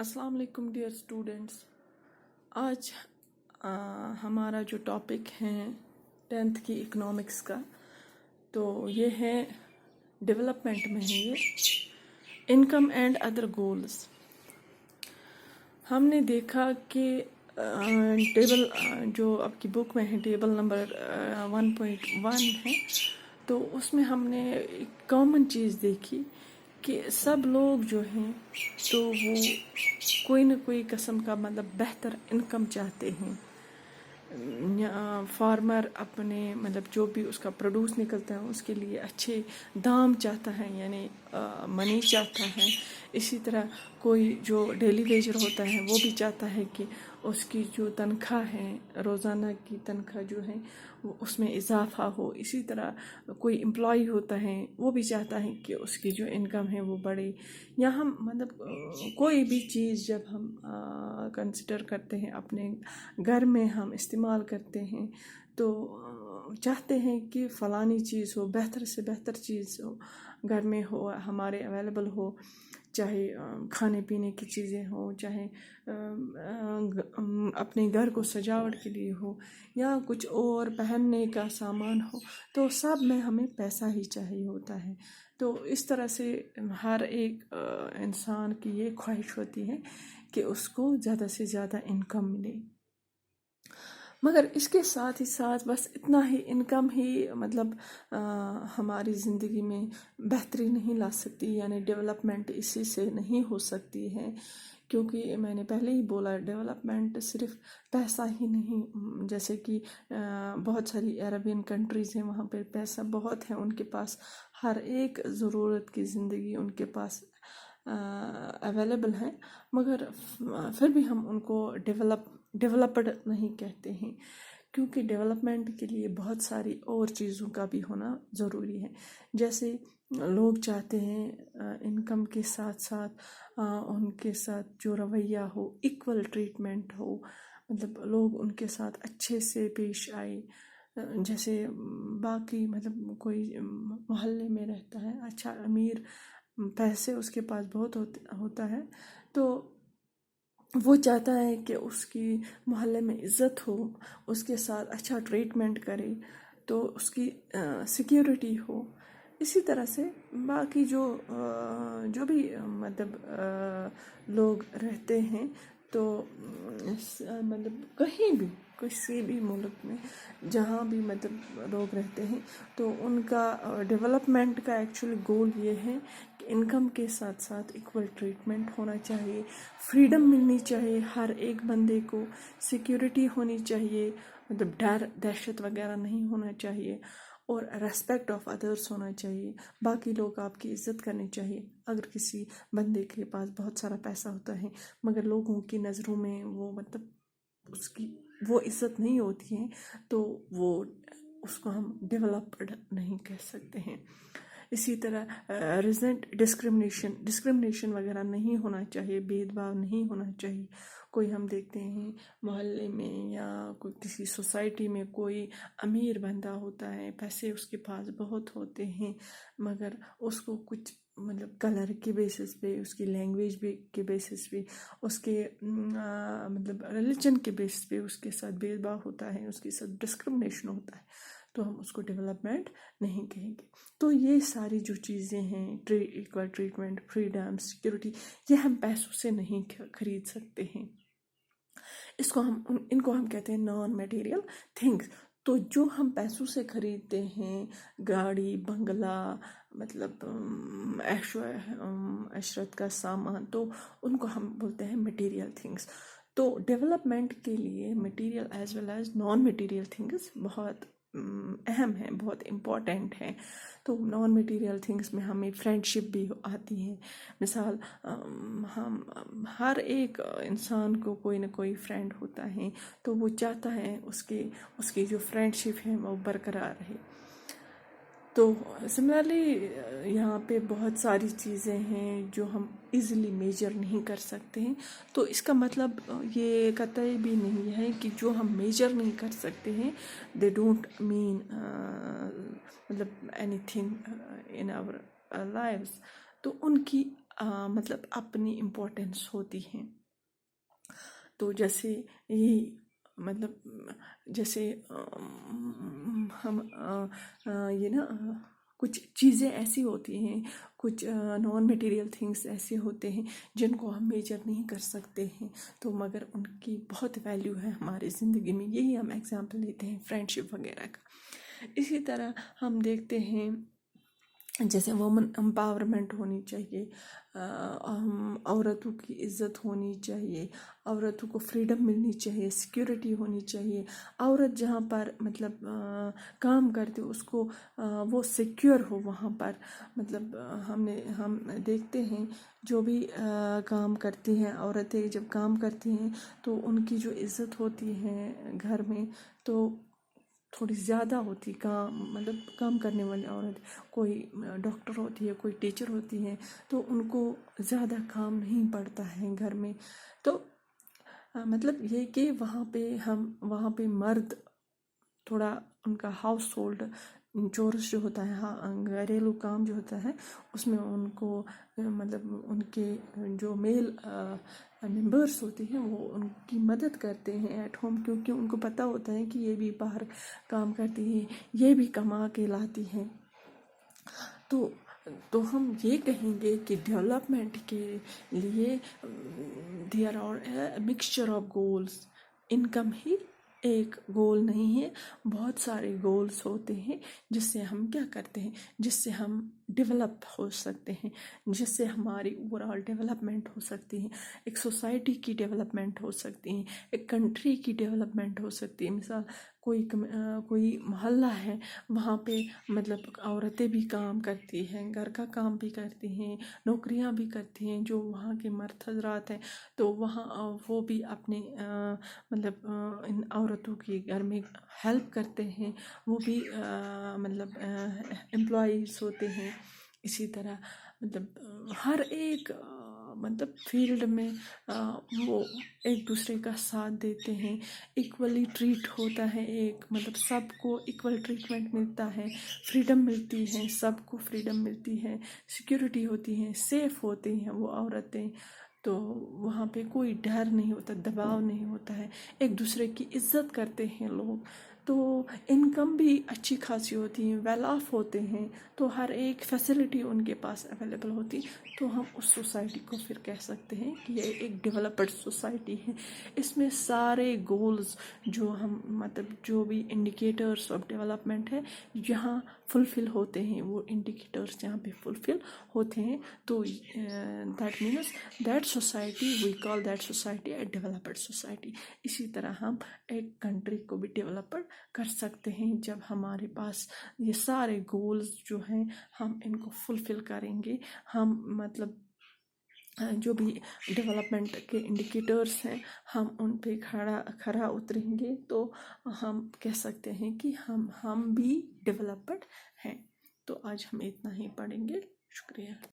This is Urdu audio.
السلام علیکم ڈیئر اسٹوڈنٹس. آج ہمارا جو ٹاپک ہے 10th کی اکنامکس کا، تو یہ ہے ڈیولپمنٹ میں ہے یہ انکم اینڈ ادر گولز. ہم نے دیکھا کہ ٹیبل جو آپ کی بک میں ہے ٹیبل نمبر 1.1 ہے، تو اس میں ہم نے ایک کامن چیز دیکھی کہ سب لوگ جو ہیں تو وہ کوئی نہ کوئی قسم کا بہتر انکم چاہتے ہیں. فارمر اپنے جو بھی اس کا پروڈیوس نکلتا ہے اس کے لیے اچھے دام چاہتا ہے، یعنی منی چاہتا ہے. اسی طرح کوئی جو ڈیلی ویجر ہوتا ہے وہ بھی چاہتا ہے کہ اس کی جو تنخواہ ہے، روزانہ کی تنخواہ جو ہے وہ اس میں اضافہ ہو. اسی طرح کوئی امپلائی ہوتا ہے وہ بھی چاہتا ہے کہ اس کی جو انکم ہے وہ بڑھے. یا ہم کوئی بھی چیز جب ہم کنسیڈر کرتے ہیں، اپنے گھر میں ہم استعمال کرتے ہیں تو چاہتے ہیں کہ فلانی چیز ہو، بہتر سے بہتر چیز ہو گھر میں ہو، ہمارے اویلیبل ہو، چاہے کھانے پینے کی چیزیں ہوں، چاہے اپنے گھر کو سجاوٹ کے لیے ہو، یا کچھ اور پہننے کا سامان ہو. تو سب میں ہمیں پیسہ ہی چاہیے ہوتا ہے. تو اس طرح سے ہر ایک انسان کی یہ خواہش ہوتی ہے کہ اس کو زیادہ سے زیادہ انکم ملے. مگر اس کے ساتھ ہی ساتھ بس اتنا ہی انکم ہی ہماری زندگی میں بہتری نہیں لا سکتی، یعنی ڈیولپمنٹ اسی سے نہیں ہو سکتی ہے. کیونکہ میں نے پہلے ہی بولا ڈیولپمنٹ صرف پیسہ ہی نہیں. جیسے کہ بہت ساری عربین کنٹریز ہیں، وہاں پہ پیسہ بہت ہے، ان کے پاس ہر ایک ضرورت کی زندگی ان کے پاس اویلیبل ہے، مگر پھر بھی ہم ان کو ڈیولپڈ نہیں کہتے ہیں. کیونکہ ڈیولپمنٹ کے لیے بہت ساری اور چیزوں کا بھی ہونا ضروری ہے. جیسے لوگ چاہتے ہیں انکم کے ساتھ ساتھ ان کے ساتھ جو رویہ ہو، ایکول ٹریٹمنٹ ہو، لوگ ان کے ساتھ اچھے سے پیش آئے. جیسے باقی کوئی محلے میں رہتا ہے، اچھا امیر، پیسے اس کے پاس بہت ہوتا ہے، تو وہ چاہتا ہے کہ اس کی محلے میں عزت ہو، اس کے ساتھ اچھا ٹریٹمنٹ کرے، تو اس کی سیکیورٹی ہو. اسی طرح سے باقی جو بھی لوگ رہتے ہیں، تو کہیں بھی کسی بھی ملک میں جہاں بھی لوگ رہتے ہیں، تو ان کا ڈیولپمنٹ کا ایکچولی گول یہ ہے کہ انکم کے ساتھ ساتھ ایکول ٹریٹمنٹ ہونا چاہیے، فریڈم ملنی چاہیے ہر ایک بندے کو، سیکیورٹی ہونی چاہیے، ڈر دہشت وغیرہ نہیں ہونا چاہیے، اور ریسپیکٹ آف ادرس ہونا چاہیے. باقی لوگ آپ کی عزت کرنی چاہیے. اگر کسی بندے کے پاس بہت سارا پیسہ ہوتا ہے مگر لوگوں کی نظروں میں وہ اس کی وہ عزت نہیں ہوتی ہے، تو وہ اس کو ہم ڈیولپڈ نہیں کہہ سکتے ہیں. اسی طرح ڈسکرمنیشن وغیرہ نہیں ہونا چاہیے، بھید بھاؤ نہیں ہونا چاہیے. کوئی ہم دیکھتے ہیں محلے میں یا کوئی کسی سوسائٹی میں کوئی امیر بندہ ہوتا ہے، پیسے اس کے پاس بہت ہوتے ہیں، مگر اس کو کچھ کلر کے بیسس پہ، اس کی لینگویج کے بیسس پہ، اس کے ریلیجن کے بیسس پہ اس کے ساتھ بھید بھاؤ ہوتا ہے، اس کے ساتھ ڈسکرمنیشن ہوتا ہے، تو ہم اس کو ڈیولپمنٹ نہیں کہیں گے. تو یہ ساری جو چیزیں ہیں، ایکول ٹریٹمنٹ، فریڈم، سیکیورٹی، یہ ہم پیسوں سے نہیں خرید سکتے ہیں. ان کو ہم کہتے ہیں نان میٹیریل تھنگس. تو جو ہم پیسوں سے خریدتے ہیں، گاڑی، بنگلہ، عشرت کا سامان، تو ان کو ہم بولتے ہیں میٹیریل تھنگس. تو ڈیولپمنٹ کے لیے material as well as non material things بہت اہم ہیں، بہت امپورٹنٹ ہیں. تو نان میٹیریل تھنگس میں ہمیں فرینڈشپ بھی آتی ہے. مثال، ہم ہر ایک انسان کو کوئی نہ کوئی فرینڈ ہوتا ہے، تو وہ چاہتا ہے اس کی جو فرینڈشپ ہے وہ برقرار رہے. تو سملرلی یہاں پہ بہت ساری چیزیں ہیں جو ہم ایزیلی میجر نہیں کر سکتے ہیں. تو اس کا مطلب یہ قطعی بھی نہیں ہے کہ جو ہم میجر نہیں کر سکتے ہیں they don't mean anything in our lives. تو ان کی مطلب اپنی امپورٹنس ہوتی ہیں. تو جیسے یہی مطلب جیسے ہم یہ نا کچھ چیزیں ایسی ہوتی ہیں، کچھ نان میٹیریل تھنگس ایسے ہوتے ہیں جن کو ہم میجر نہیں کر سکتے ہیں، تو مگر ان کی بہت ویلیو ہے ہماری زندگی میں. یہی ہم ایگزامپل لیتے ہیں فرینڈ شپ وغیرہ کا. اسی طرح ہم دیکھتے ہیں جیسے وومن امپاورمنٹ ہونی چاہیے، عورتوں کی عزت ہونی چاہیے، عورتوں کو فریڈم ملنی چاہیے، سیکیورٹی ہونی چاہیے. عورت جہاں پر مطلب کام کرتے اس کو وہ سیکیور ہو وہاں پر. مطلب ہم دیکھتے ہیں جو بھی کام کرتی ہیں عورتیں، جب کام کرتی ہیں تو ان کی جو عزت ہوتی ہے گھر میں تو تھوڑی زیادہ ہوتی. مطلب کام کرنے والی عورت، کوئی ڈاکٹر ہوتی ہے، کوئی ٹیچر ہوتی ہے، تو ان کو زیادہ کام نہیں پڑتا ہے گھر میں. تو مطلب یہ کہ وہاں پہ مرد تھوڑا ان کا ہاؤس ہولڈ چورس جو ہوتا ہے، گھریلو کام جو ہوتا ہے، اس میں ان کو مطلب ان کے جو میل ممبرس ہوتے ہیں وہ ان کی مدد کرتے ہیں ایٹ ہوم، کیونکہ ان کو پتہ ہوتا ہے کہ یہ بھی باہر کام کرتی ہیں، یہ بھی کما کے لاتی ہیں. تو ہم یہ کہیں گے کہ ڈیولپمنٹ کے لیے there are mixture of goals. Income ہی ایک گول نہیں ہے، بہت سارے گولز ہوتے ہیں جس سے ہم کیا کرتے ہیں، جس سے ہم ڈیولپ ہو سکتے ہیں، جس سے ہماری اوور آل ڈیولپمنٹ ہو سکتی ہے، ایک سوسائٹی کی ڈیولپمنٹ ہو سکتی ہے، ایک کنٹری کی ڈیولپمنٹ ہو سکتی ہے. مثال کوئی محلہ ہے، وہاں پہ مطلب عورتیں بھی کام کرتی ہیں، گھر کا کام بھی کرتی ہیں، نوکریاں بھی کرتی ہیں، جو وہاں کے مرد حضرات ہیں تو وہاں وہ بھی اپنے مطلب ان عورتوں کی گھر میں ہیلپ کرتے ہیں، وہ بھی مطلب امپلائیز ہوتے ہیں. اسی طرح مطلب ہر ایک مطلب فیلڈ میں وہ ایک دوسرے کا ساتھ دیتے ہیں، ایکولی ٹریٹ ہوتا ہے. ایک مطلب سب کو ایکول ٹریٹمنٹ ملتا ہے، فریڈم ملتی ہے، سب کو فریڈم ملتی ہے، سیکیورٹی ہوتی ہے، سیف ہوتی ہیں وہ عورتیں. تو وہاں پہ کوئی ڈر نہیں ہوتا، دباؤ نہیں ہوتا ہے، ایک دوسرے کی عزت کرتے ہیں لوگ. تو انکم بھی اچھی خاصی ہوتی ہے، ویل آف ہوتے ہیں، تو ہر ایک فیسلٹی ان کے پاس اویلیبل ہوتی. تو ہم اس سوسائٹی کو پھر کہہ سکتے ہیں کہ یہ ایک ڈیولپڈ سوسائٹی ہے. اس میں سارے گولز جو ہم مطلب جو بھی انڈیکیٹرز آف ڈیولپمنٹ ہے یہاں فلفل ہوتے ہیں، وہ انڈیکیٹرز یہاں پہ فلفل ہوتے ہیں. تو that means that society we call that society a developed society. اسی طرح ہم ایک کنٹری کو بھی ڈیولپڈ کر سکتے ہیں جب ہمارے پاس یہ سارے گولز جو ہیں ہم ان کو فلفل کریں گے. ہم مطلب جو بھی ڈیولپمنٹ کے انڈیکیٹرز ہیں ہم ان پہ کھرا اتریں گے تو ہم کہہ سکتے ہیں کہ ہم بھی ڈیولپڈ ہیں. تو آج ہم اتنا ہی پڑھیں گے. شکریہ.